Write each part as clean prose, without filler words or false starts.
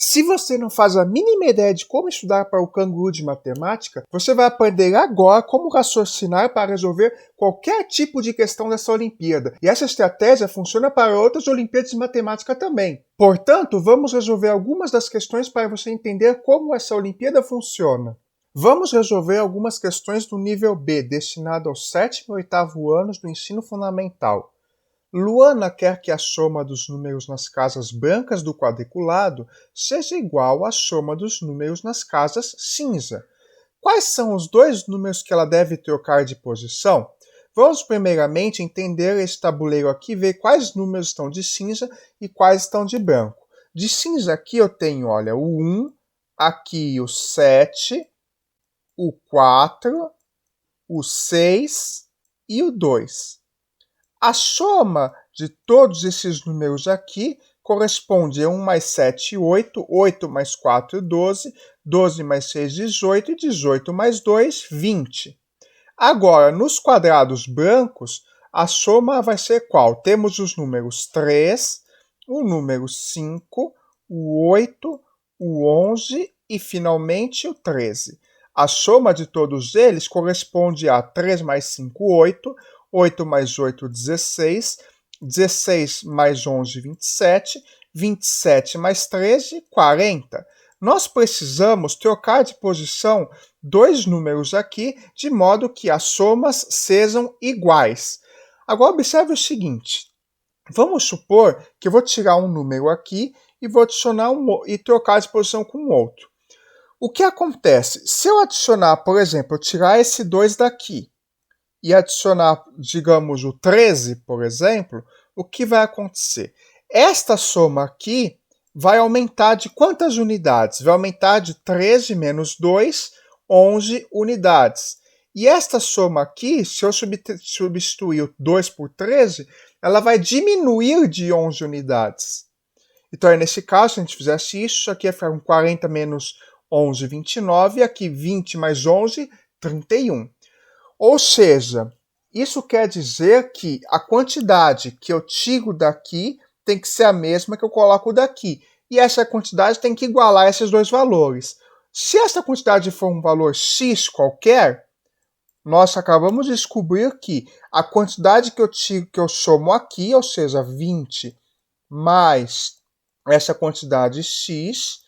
Se você não faz a mínima ideia de como estudar para o canguru de matemática, você vai aprender agora como raciocinar para resolver qualquer tipo de questão dessa Olimpíada. E essa estratégia funciona para outras Olimpíadas de matemática também. Portanto, vamos resolver algumas das questões para você entender como essa Olimpíada funciona. Vamos resolver algumas questões do nível B, destinado aos 7º e 8º anos do ensino fundamental. Luana quer que a soma dos números nas casas brancas do quadriculado seja igual à soma dos números nas casas cinza. Quais são os dois números que ela deve trocar de posição? Vamos primeiramente entender esse tabuleiro aqui e ver quais números estão de cinza e quais estão de branco. De cinza aqui eu tenho, olha, o 1, aqui o 7, o 4, o 6 e o 2. A soma de todos esses números aqui corresponde a 1 mais 7, 8, 8 mais 4, 12, 12 mais 6, 18 e 18 mais 2, 20. Agora, nos quadrados brancos, a soma vai ser qual? Temos os números 3, o número 5, o 8, o 11 e, finalmente, o 13. A soma de todos eles corresponde a 3 mais 5, 8, 8 mais 8, 16, 16 mais 11, 27, 27 mais 13, 40. Nós precisamos trocar de posição dois números aqui, de modo que as somas sejam iguais. Agora observe o seguinte, vamos supor que eu vou tirar um número aqui e vou adicionar e trocar de posição com o outro. O que acontece? Se eu adicionar, por exemplo, eu tirar esse 2 daqui, e adicionar, digamos, o 13, por exemplo, o que vai acontecer? Esta soma aqui vai aumentar de quantas unidades? Vai aumentar de 13 menos 2, 11 unidades. E esta soma aqui, se eu substituir o 2 por 13, ela vai diminuir de 11 unidades. Então, nesse caso, se a gente fizesse isso aqui ia ficar com 40 menos 11, 29, e aqui 20 mais 11, 31. Ou seja, isso quer dizer que a quantidade que eu tiro daqui tem que ser a mesma que eu coloco daqui. E essa quantidade tem que igualar esses dois valores. Se essa quantidade for um valor x qualquer, nós acabamos de descobrir que a quantidade que eu tiro, que eu somo aqui, ou seja, 20 mais essa quantidade x,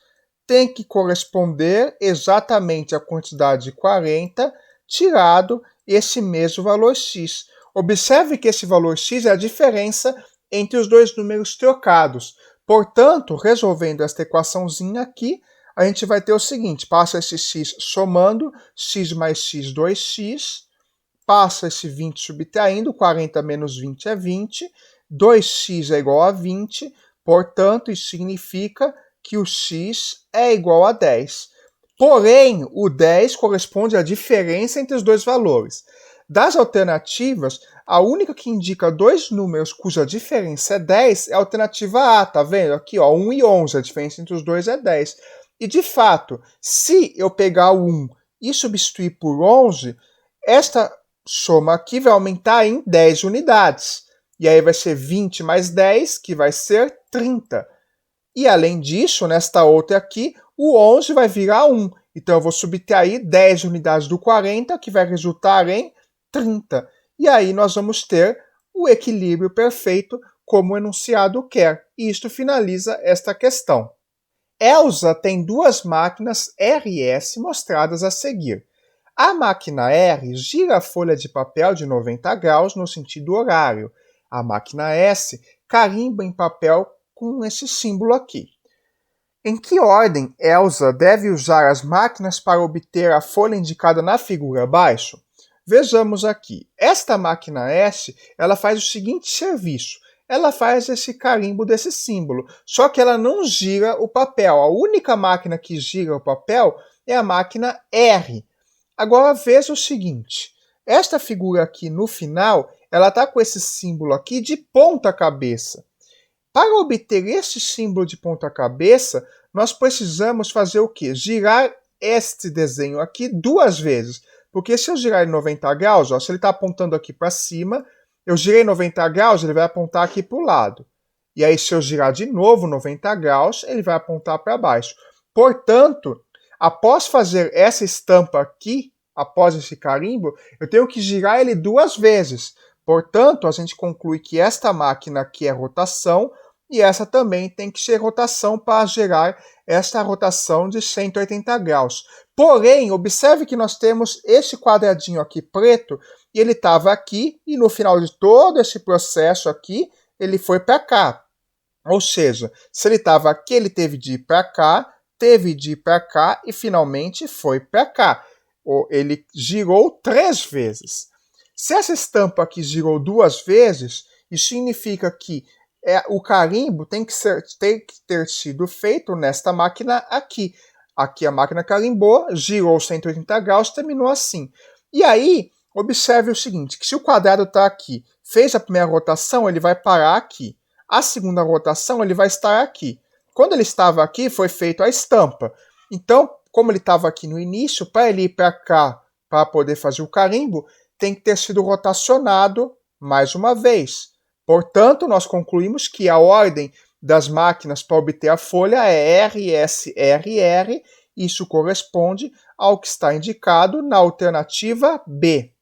tem que corresponder exatamente à quantidade de 40 tirado esse mesmo valor x. Observe que esse valor x é a diferença entre os dois números trocados. Portanto, resolvendo esta equaçãozinha aqui, a gente vai ter o seguinte, passa esse x somando, x mais x, 2x, passa esse 20 subtraindo, 40 menos 20 é 20, 2x é igual a 20, portanto, isso significa que o x é igual a 10. Porém, o 10 corresponde à diferença entre os dois valores. Das alternativas, a única que indica dois números cuja diferença é 10 é a alternativa A, tá vendo? Aqui, ó, 1 e 11, a diferença entre os dois é 10. E, de fato, se eu pegar o 1 e substituir por 11, esta soma aqui vai aumentar em 10 unidades. E aí vai ser 20 mais 10, que vai ser 30. E, além disso, nesta outra aqui, o 11 vai virar 1. Então, eu vou subtrair 10 unidades do 40, que vai resultar em 30. E aí nós vamos ter o equilíbrio perfeito, como o enunciado quer. E isto finaliza esta questão. Elsa tem duas máquinas R e S mostradas a seguir. A máquina R gira a folha de papel de 90 graus no sentido horário. A máquina S carimba em papel com esse símbolo aqui. Em que ordem Elsa deve usar as máquinas para obter a folha indicada na figura abaixo? Vejamos aqui. Esta máquina S, ela faz o seguinte serviço. Ela faz esse carimbo desse símbolo, só que ela não gira o papel. A única máquina que gira o papel é a máquina R. Agora veja o seguinte. Esta figura aqui no final, ela está com esse símbolo aqui de ponta cabeça. Para obter esse símbolo de ponta cabeça, nós precisamos fazer o quê? Girar este desenho aqui duas vezes. Porque se eu girar em 90 graus, ó, se ele está apontando aqui para cima, eu girei 90 graus, ele vai apontar aqui para o lado. E aí, se eu girar de novo 90 graus, ele vai apontar para baixo. Portanto, após fazer essa estampa aqui, após esse carimbo, eu tenho que girar ele 2 vezes. Portanto, a gente conclui que esta máquina aqui é rotação e essa também tem que ser rotação para gerar esta rotação de 180 graus. Porém, observe que nós temos esse quadradinho aqui preto e ele estava aqui e no final de todo esse processo aqui, ele foi para cá. Ou seja, se ele estava aqui, ele teve de ir para cá, teve de ir para cá e finalmente foi para cá. Ele girou 3 vezes. Se essa estampa aqui girou 2 vezes, isso significa que o carimbo tem que ter sido feito nesta máquina aqui. Aqui a máquina carimbou, girou 180 graus, terminou assim. E aí, observe o seguinte, que se o quadrado está aqui, fez a primeira rotação, ele vai parar aqui. A segunda rotação, ele vai estar aqui. Quando ele estava aqui, foi feita a estampa. Então, como ele estava aqui no início, para ele ir para cá, para poder fazer o carimbo, tem que ter sido rotacionado mais uma vez. Portanto, nós concluímos que a ordem das máquinas para obter a folha é RSRR, isso corresponde ao que está indicado na alternativa B.